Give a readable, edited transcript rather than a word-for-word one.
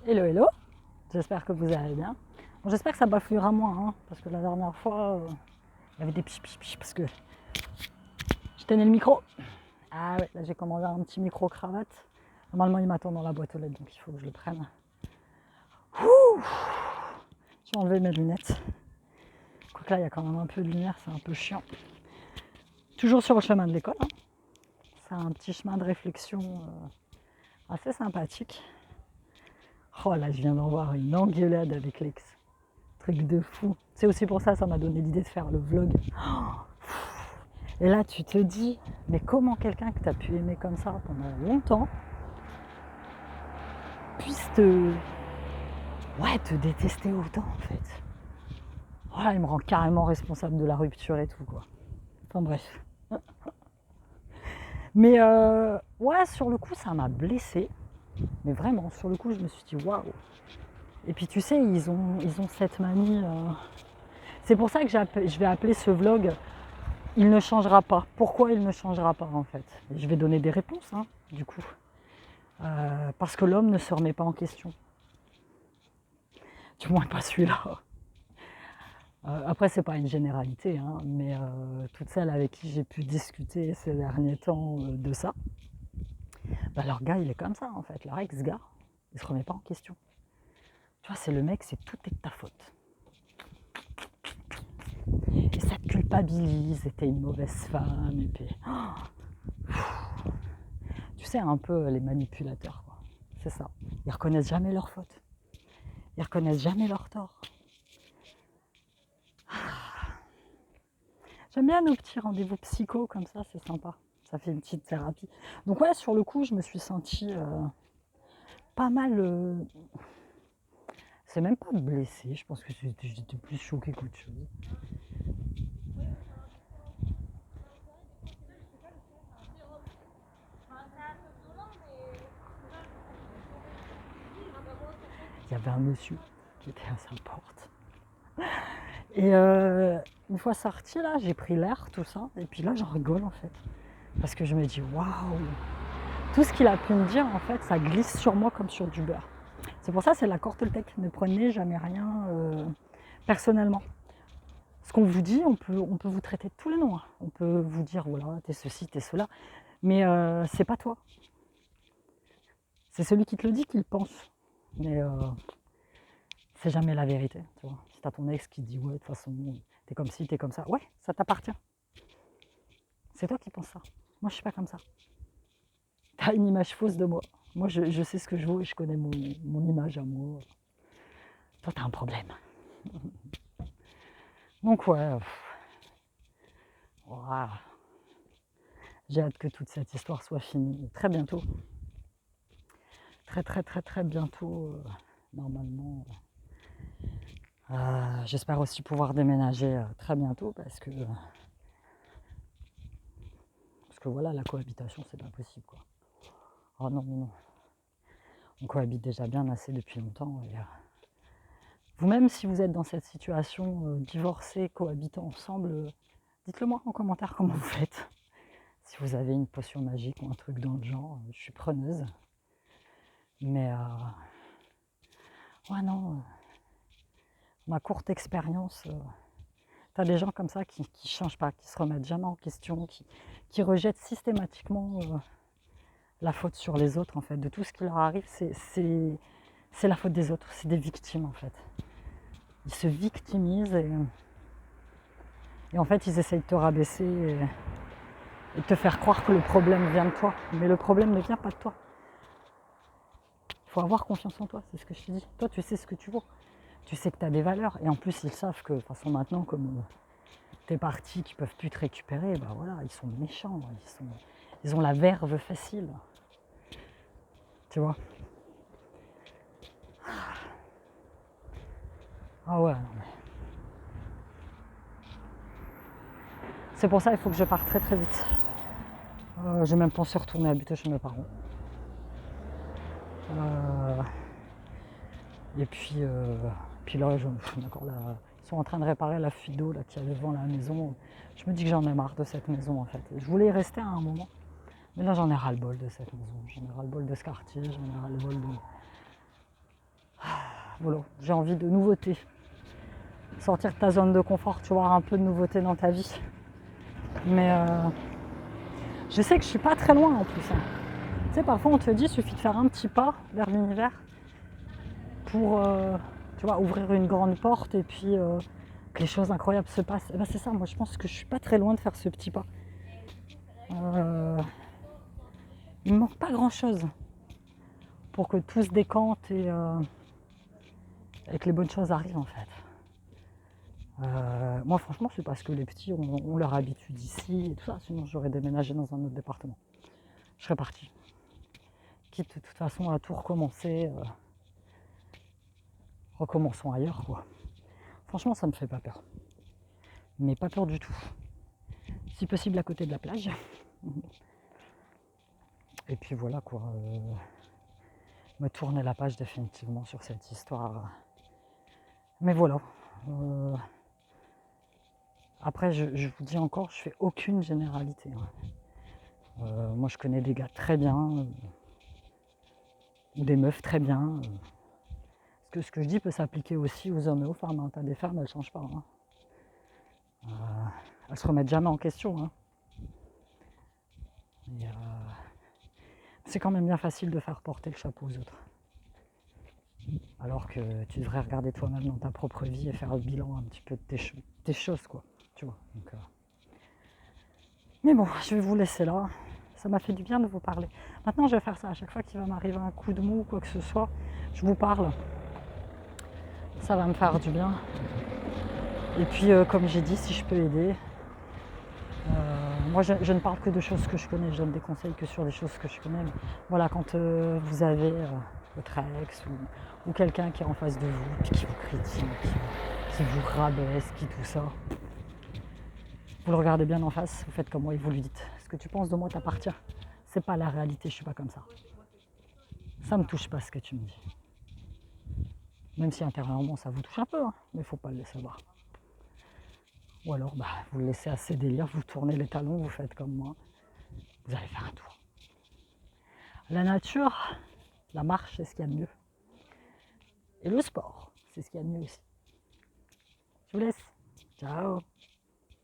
Hello, hello, j'espère que vous allez bien. Bon, j'espère que ça bafouillera moins, hein, parce que la dernière fois, il y avait des pich parce que je tenais le micro. Ah ouais, là j'ai commandé un petit micro cravate. Normalement, il m'attend dans la boîte aux lettres, donc il faut que je le prenne. Ouh, je vais enlever mes lunettes. Quoique là, il y a quand même un peu de lumière, c'est un peu chiant. Toujours sur le chemin de l'école, hein. C'est un petit chemin de réflexion assez sympathique. Oh là, je viens d'en voir une engueulade avec l'ex. Truc de fou. C'est aussi pour ça, ça m'a donné l'idée de faire le vlog. Et là, tu te dis, mais comment quelqu'un que tu as pu aimer comme ça pendant longtemps puisse te détester autant en fait. Voilà, il me rend carrément responsable de la rupture et tout quoi. Enfin bref. Mais ouais, sur le coup, ça m'a blessée. Mais vraiment, sur le coup, je me suis dit waouh. Et puis tu sais, ils ont cette manie. C'est pour ça que je vais appeler ce vlog Il ne changera pas. Pourquoi il ne changera pas en fait? Et je vais donner des réponses, hein, du coup. Parce que l'homme ne se remet pas en question. Du moins pas celui-là. Après, c'est pas une généralité, hein, mais toutes celles avec qui j'ai pu discuter ces derniers temps de ça, bah, leur gars, il est comme ça en fait. Leur ex-gars, il se remet pas en question. Tu vois, c'est le mec, c'est tout est de ta faute. Et ça te culpabilise, et t'es une mauvaise femme, et puis. Tu sais, un peu les manipulateurs, quoi. C'est ça. Ils reconnaissent jamais leurs fautes. Ils reconnaissent jamais leurs torts. J'aime bien nos petits rendez-vous psycho comme ça, c'est sympa. Ça fait une petite thérapie. Donc ouais, sur le coup, je me suis sentie pas mal. C'est même pas blessée, je pense que j'étais plus choquée qu'autre chose. Il y avait un monsieur qui était à sa porte. Et une fois sorti là, j'ai pris l'air, tout ça. Et puis là, j'en rigole en fait. Parce que je me dis, waouh, tout ce qu'il a pu me dire, en fait, ça glisse sur moi comme sur du beurre. C'est pour ça, c'est la cortotech. Ne prenez jamais rien personnellement. Ce qu'on vous dit, on peut vous traiter de tous les noms, hein. On peut vous dire, voilà, t'es ceci, t'es cela. Mais c'est pas toi. C'est celui qui te le dit qui le pense. Mais c'est jamais la vérité. Tu vois. Si t'as ton ex qui te dit, ouais, de toute façon, t'es comme ci, t'es comme ça. Ouais, ça t'appartient. C'est toi qui penses ça. Moi, je suis pas comme ça. T'as une image fausse de moi. Moi, je sais ce que je vaux et je connais mon image à moi. Toi, t'as un problème. Donc, ouais. Wow. J'ai hâte que toute cette histoire soit finie. Très bientôt. Très, très, très, très bientôt. Normalement. J'espère aussi pouvoir déménager très bientôt parce que voilà, la cohabitation, c'est pas possible, quoi. Oh non, non, non. On cohabite déjà bien assez depuis longtemps. Et, vous-même, si vous êtes dans cette situation, divorcés, cohabitant ensemble, dites-le moi en commentaire comment vous faites. Si vous avez une potion magique ou un truc dans le genre, je suis preneuse. Mais ouais, non, ma courte expérience, t'as des gens comme ça qui ne changent pas, qui se remettent jamais en question, qui rejettent systématiquement la faute sur les autres en fait. De tout ce qui leur arrive, c'est la faute des autres, c'est des victimes en fait. Ils se victimisent et en fait ils essayent de te rabaisser et de te faire croire que le problème vient de toi. Mais le problème ne vient pas de toi. Il faut avoir confiance en toi, c'est ce que je te dis. Toi, tu sais ce que tu vaux. Tu sais que tu as des valeurs. Et en plus, ils savent que, de toute façon, maintenant, comme t'es parti, qu'ils ne peuvent plus te récupérer, bah voilà, ils sont méchants. Ils ont la verve facile. Tu vois. Ah ouais, non mais. C'est pour ça qu'il faut que je parte très très vite. J'ai même pensé retourner habiter chez mes parents. Et puis là, d'accord, là, ils sont en train de réparer la fuite d'eau qui avait devant la maison. Je me dis que j'en ai marre de cette maison en fait. Je voulais y rester à un moment, mais là j'en ai ras-le-bol de cette maison. J'en ai ras-le-bol de ce quartier, j'en ai ras-le-bol voilà, j'ai envie de nouveautés. Sortir de ta zone de confort, tu vois, un peu de nouveauté dans ta vie. Mais je sais que je suis pas très loin en plus. Hein. Tu sais, parfois on te dit, il suffit de faire un petit pas vers l'univers pour, tu vois, ouvrir une grande porte et puis que les choses incroyables se passent. Et ben c'est ça, moi je pense que je suis pas très loin de faire ce petit pas. Il me manque pas grand chose pour que tout se décante et que les bonnes choses arrivent en fait. Moi franchement c'est parce que les petits ont leur habitude ici et tout ça, sinon j'aurais déménagé dans un autre département. Je serais partie. Quitte de toute façon à tout recommencer, recommençons ailleurs quoi. Franchement ça me fait pas peur. Mais pas peur du tout. Si possible à côté de la plage. Et puis voilà quoi. Me tourner la page définitivement sur cette histoire. Mais voilà. Après je vous dis encore, je fais aucune généralité. Hein. Moi je connais des gars très bien. Ou des meufs très bien. Parce que ce que je dis peut s'appliquer aussi aux hommes et aux femmes. Hein. T'as des femmes, elles ne changent pas. Hein. Elles se remettent jamais en question. Hein. Et, c'est quand même bien facile de faire porter le chapeau aux autres. Alors que tu devrais regarder toi-même dans ta propre vie et faire le bilan un petit peu de tes choses, quoi. Tu vois. Donc, mais bon, je vais vous laisser là. Ça m'a fait du bien de vous parler. Maintenant, je vais faire ça. À chaque fois qu'il va m'arriver un coup de mou ou quoi que ce soit, je vous parle. Ça va me faire du bien. Et puis, comme j'ai dit, si je peux aider, moi je ne parle que de choses que je connais, je donne des conseils que sur des choses que je connais. Mais voilà, quand vous avez votre ex ou quelqu'un qui est en face de vous, puis qui vous critique, qui vous rabaisse, qui tout ça, vous le regardez bien en face, vous faites comme moi et vous lui dites ce que tu penses de moi t'appartient. C'est pas la réalité, je suis pas comme ça. Ça me touche pas ce que tu me dis. Même si intérieurement ça vous touche un peu, hein, mais il faut pas le laisser voir. Ou alors vous le laissez à ses délires, vous tournez les talons, vous faites comme moi, vous allez faire un tour. La nature, la marche, c'est ce qu'il y a de mieux. Et le sport, c'est ce qu'il y a de mieux aussi. Je vous laisse. Ciao.